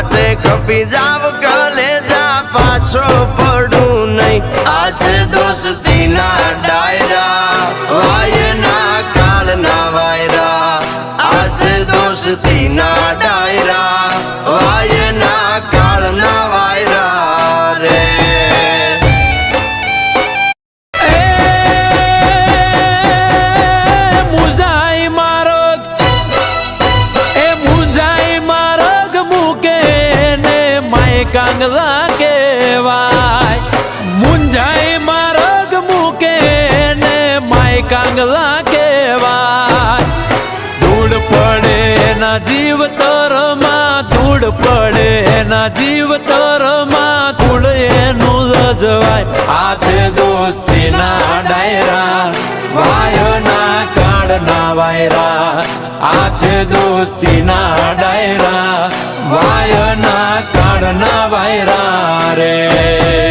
વાતે કપી જાવ કલેજા પાછો પડું નહીં આજે દોસ્તીના ડાયરા વાયના કાળના વાયરા આજે દોસ્તીના ડાયરા વાયના કાળના વાયરા રે કાંગલા કેવાય મુંજાઈ મારગ મૂકે ને માય કાંગલા કેવાય ધૂળ પડે ના જીવ તરમાં ધૂળ પડે ના જીવ તરમાં ધૂળ એનું લજવાય આજે દોસ્તીના ડાયરા વાયના કાળના વાયરા આજે દોસ્તીના ડાયરા વાયના કાળના વાયરા રે